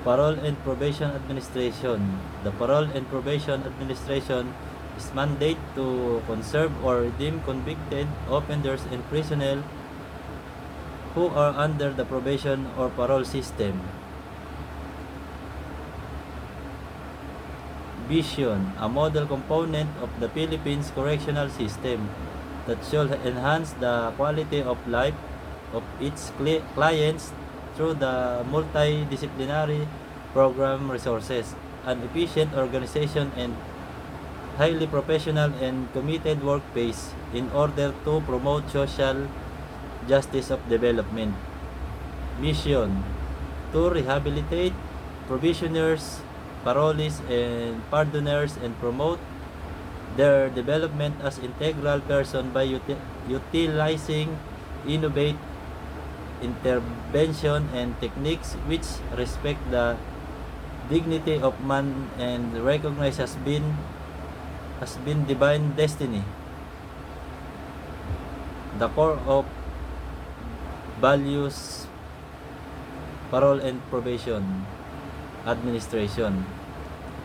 Parole and Probation Administration. The Parole and Probation Administration is mandate to conserve or redeem convicted offenders and personnel who are under the probation or parole system. Vision, a model component of the Philippines correctional system that should enhance the quality of life of its clients through the multidisciplinary program resources, an efficient organization, and highly professional and committed workplace in order to promote social justice of development. Mission, to rehabilitate probationers, parolees, and pardoners and promote their development as integral person by utilizing innovate intervention and techniques which respect the dignity of man and recognize has been divine destiny. The core of values parole and probation administration: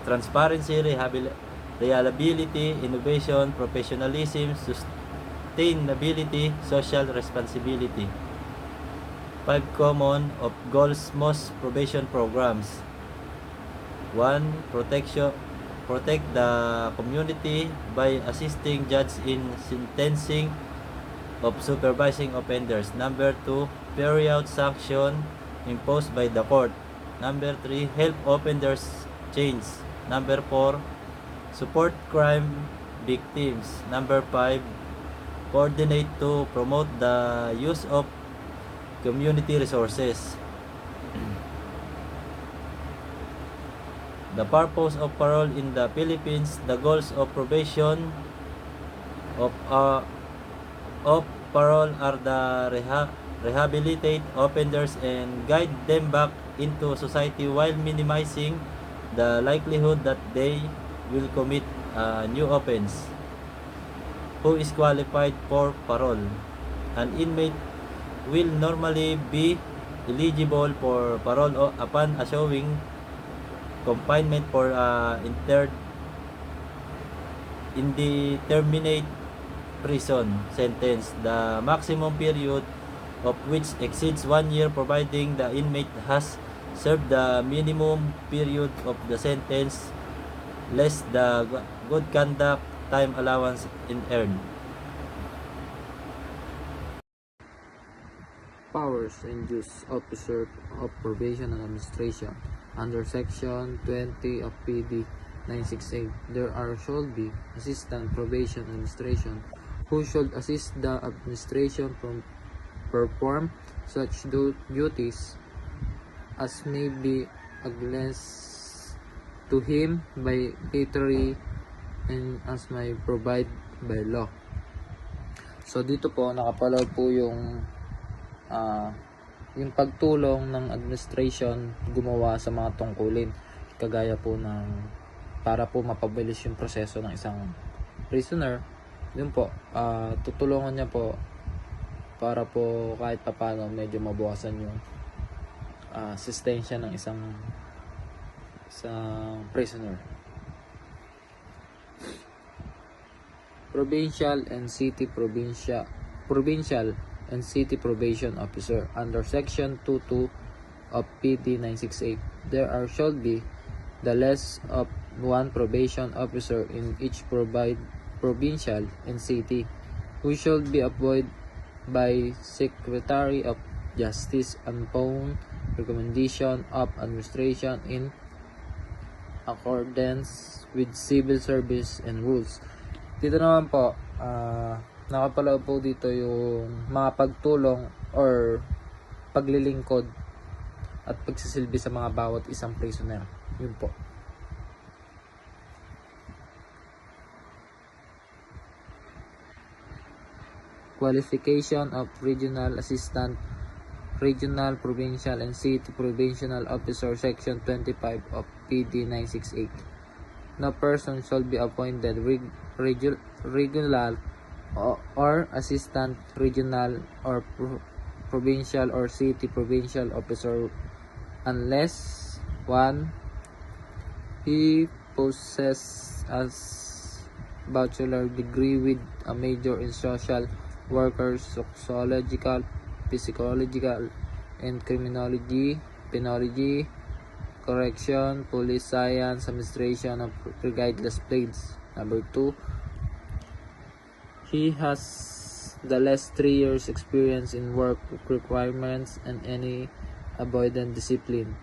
transparency, reliability, innovation, professionalism, sustainability, social responsibility. 5 common of goals most probation programs. 1. Protect the community by assisting judges in sentencing of supervising offenders. Number 2. Carry out sanction imposed by the court. Number 3. Help offenders change. Number 4. Support crime victims. Number 5. Coordinate to promote the use of community resources. The purpose of parole in the Philippines. The goals of probation of parole are the rehabilitate offenders and guide them back into society while minimizing the likelihood that they will commit a new offense. Who is qualified for parole? An inmate will normally be eligible for parole upon showing confinement for indeterminate prison sentence, the maximum period of which exceeds 1 year, providing the inmate has served the minimum period of the sentence less the good conduct time allowance in earned. Powers and duties officer of probation and administration. Under section 20 of PD 968, there shall be assistant probation administration who should assist the administration from perform such duties as may be against to him by authority and as may provide by law. So dito po nakapaloob po yung pagtulong ng administration gumawa sa mga tungkulin kagaya po ng para po mapabilis yung proseso ng isang prisoner. Yun po, tutulungan niya po para po kahit papaano medyo mabawasan yung assistensya ng isang prisoner. Provincial and city probation officer. Under section 22 of PD 968, there shall be the less of 1 probation officer in each provincial and city, who shall be appointed by Secretary of Justice upon recommendation of administration in accordance with civil service and rules. Dito naman po, nakapaloob po dito yung mga pagtulong or paglilingkod at pagsisilbi sa mga bawat isang prisoner. Yun po. Qualification of regional assistant, regional, provincial, and city provincial officer, section 25 of PD 968. No person shall be appointed regional or assistant regional or provincial or city provincial officer unless 1. He possesses a bachelor degree with a major in social worker, sociological, psychological, and criminology, penology, correction, police science, administration, and regardless blades. Number 2, he has the last 3 years experience in work requirements and any avoidant discipline.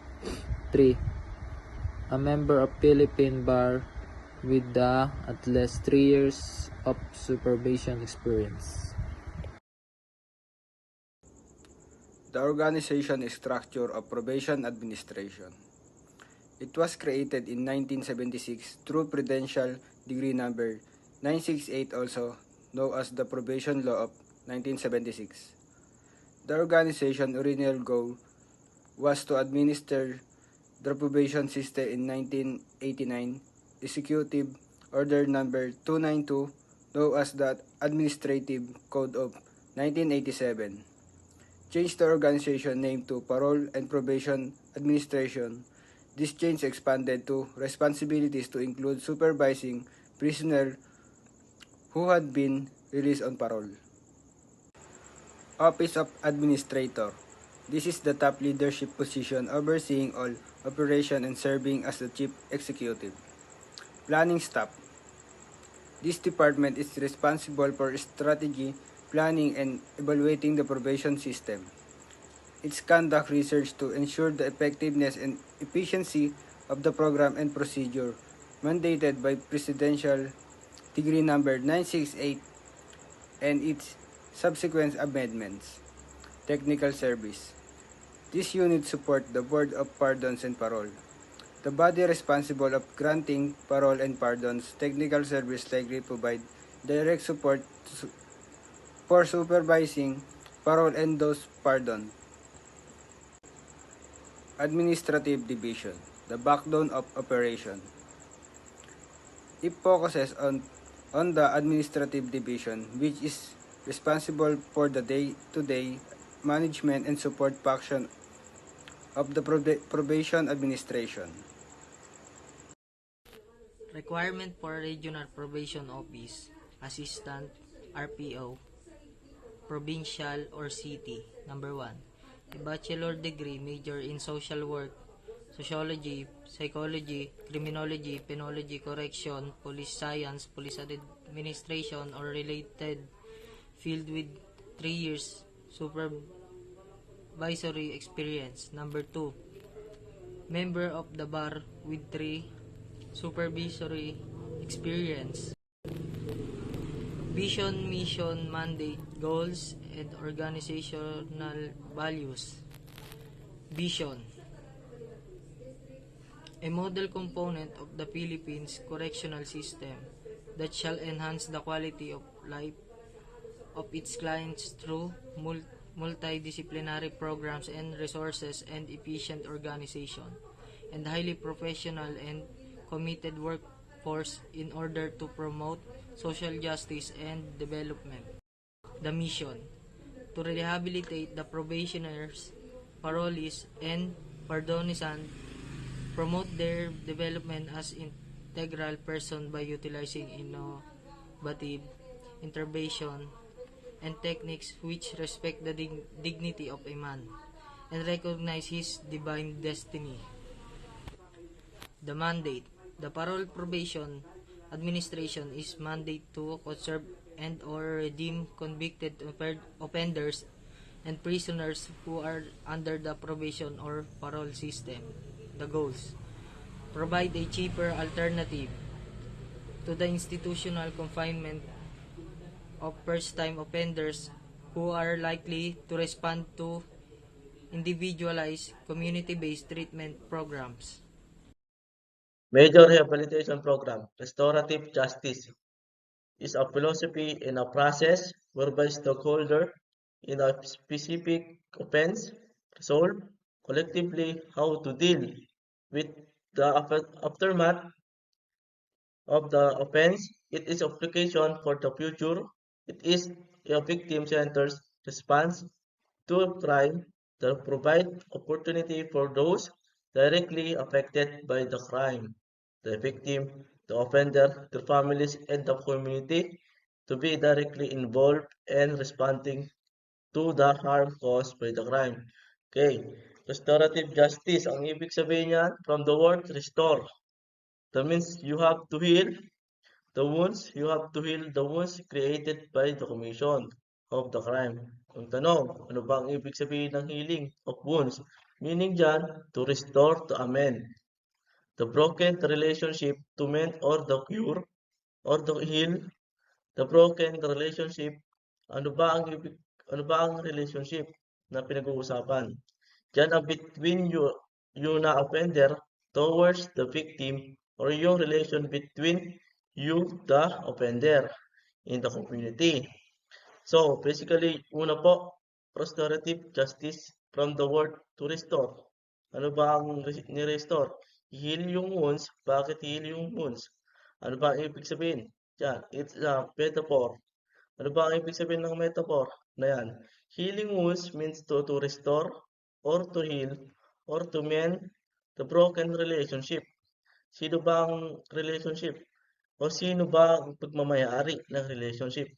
3. A member of Philippine Bar with at least 3 years of supervision experience. The organization is structure of probation administration. It was created in 1976 through Prudential Degree Number 968, also known as the Probation Law of 1976. The organization's original goal was to administer the probation system in 1989. Executive Order Number 292, known as the Administrative Code of 1987, changed the organization name to Parole and Probation Administration. This change expanded to responsibilities to include supervising prisoners who had been released on parole. Office of Administrator. This is the top leadership position overseeing all operation and serving as the chief executive. Planning staff. This department is responsible for strategy, planning, and evaluating the probation system. It conducts research to ensure the effectiveness and efficiency of the program and procedure mandated by Presidential Decree Number 968 and its subsequent amendments. Technical Service. This unit supports the Board of Pardons and Parole. The body responsible of granting parole and pardons. Technical Service likely provide direct support for supervising parole and those pardoned. Administrative Division, the backbone of operation. It focuses on the Administrative Division, which is responsible for the day-to-day management and support function of the probation administration. Requirement for Regional Probation Office, Assistant, RPO, Provincial or City. Number 1. A bachelor degree major in social work, sociology, psychology, criminology, penology, correction, police science, police administration, or related field with 3 years supervisory experience. Number 2. Member of the bar with 3 supervisory experience. Vision, mission, mandate, goals, and organizational values. Vision. A model component of the Philippines correctional system that shall enhance the quality of life of its clients through multidisciplinary programs and resources and efficient organization, and highly professional and committed workforce in order to promote social justice and development. The mission: to rehabilitate the probationers, parolees, and pardonizant, promote their development as integral person by utilizing innovative intervention and techniques which respect the dignity of a man and recognize his divine destiny. The mandate: the parole probation administration is mandate to conserve and or redeem convicted offenders and prisoners who are under the probation or parole system. The goals: provide a cheaper alternative to the institutional confinement of first-time offenders who are likely to respond to individualized community-based treatment programs. Major Rehabilitation Program, Restorative Justice, is a philosophy and a process whereby stakeholders in a specific offense resolve collectively how to deal with the aftermath of the offense. It is application for the future. It is a victim-centered response to a crime that provide opportunity for those directly affected by the crime, the victim, the offender, their families, and the community to be directly involved and responding to the harm caused by the crime. Okay, restorative justice, ang ibig sabihin niyan, from the word restore. That means you have to heal the wounds, you have to heal the wounds created by the commission of the crime. Ang tanong, ano ba ang ibig sabihin ng healing of wounds? Meaning dyan, to restore, to amend. The broken relationship, to mend or the cure, or to heal the broken relationship. Ano ba ang ibig, ano ba ang relationship na pinag-uusapan? Diyan ang between you na offender towards the victim or yung relation between you, the offender, in the community. So, basically, una po, restorative justice from the word to restore. Ano ba ang ni-restore? Heal yung wounds. Bakit heal yung wounds? Ano ba ang ibig sabihin? Yan, it's a metaphor. Ano ba ang ibig sabihin ng metaphor na yan? Healing wounds means to restore or to heal or to mend the broken relationship. Sino ba ang relationship? O sino ba ang pagmamayari ng relationship?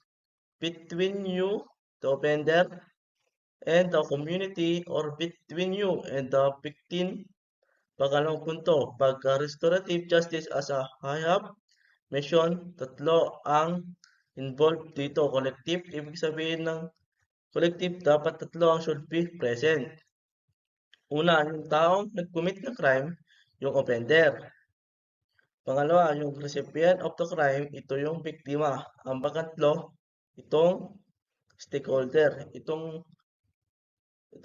Between you, the offender, and the community, or between you and the victim. Pangalawang punto, pagka-restorative justice as I have mentioned, tatlo ang involved dito. Collective, ibig sabihin ng collective, dapat tatlo ang should be present. Una, yung taong nag-commit ng crime, yung offender. Pangalawa, yung recipient of the crime, ito yung biktima. Ang pangatlo, itong stakeholder. Itong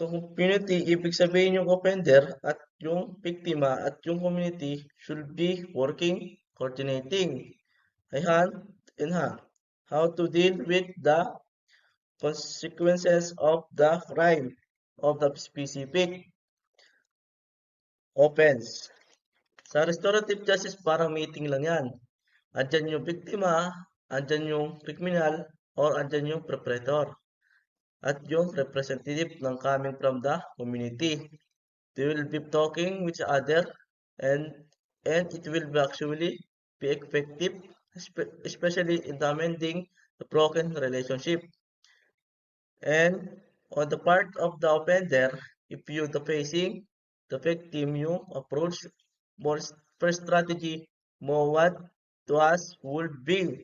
community, ibig sabihin yung offender at yung biktima at yung community should be working, coordinating, hand in hand. How to deal with the consequences of the crime of the specific offense. Sa restorative justice, parang meeting lang yan. Andyan yung biktima, andyan yung criminal, or andyan yung perpetrator. At yung representative ng coming from the community. They will be talking with each other and it will be actually be effective, especially in the amending the broken relationship. And on the part of the offender, if you the facing the victim, you approach more first strategy more what to us would be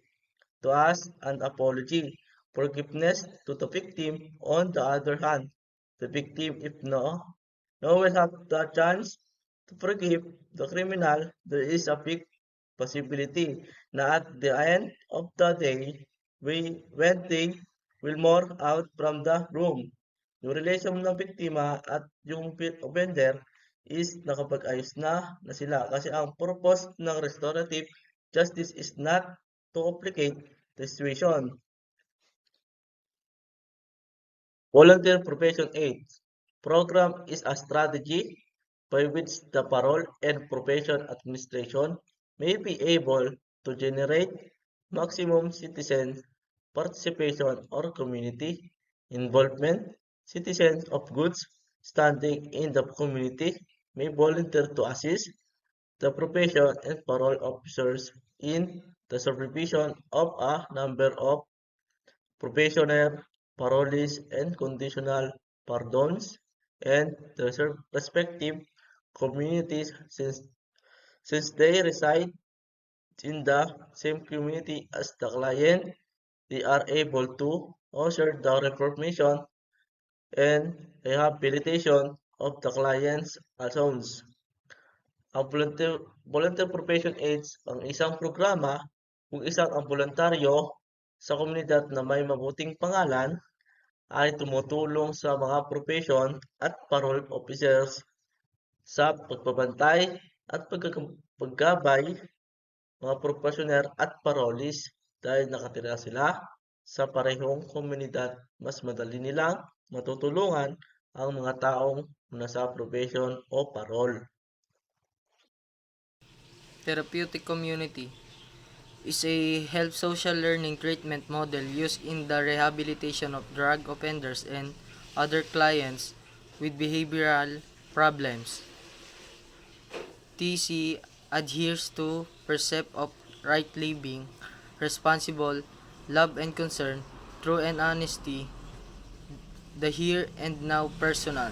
to ask an apology, forgiveness to the victim. On the other hand, the victim, if no will have the chance to forgive the criminal, there is a big possibility na at the end of the day, when they will more out from the room, yung relation ng biktima at yung offender is nakapag-ayos na sila. Kasi ang purpose ng restorative justice is not to complicate the situation. Volunteer Probation Aid program is a strategy by which the parole and probation administration may be able to generate maximum citizen participation or community involvement. Citizens of good standing in the community may volunteer to assist the probation and parole officers in the supervision of a number of probationer, parolees, and conditional pardons, and the respective communities since they reside in the same community as the client, they are able to usher the reformation and rehabilitation of the client's actions. Ang volunteer probation aids ang isang programa kung isang ang voluntaryo sa komunidad na may mabuting pangalan ay tumutulong sa mga probation at parole officers sa pagbabantay at paggabay mga probationer at parolees dahil nakatira sila sa parehong komunidad. Mas madali nilang matutulungan ang mga taong nasa probation o parole. Therapeutic community is a health social learning treatment model used in the rehabilitation of drug offenders and other clients with behavioral problems. TC adheres to precept of right living, responsible, love and concern, true and honesty, the here and now personal.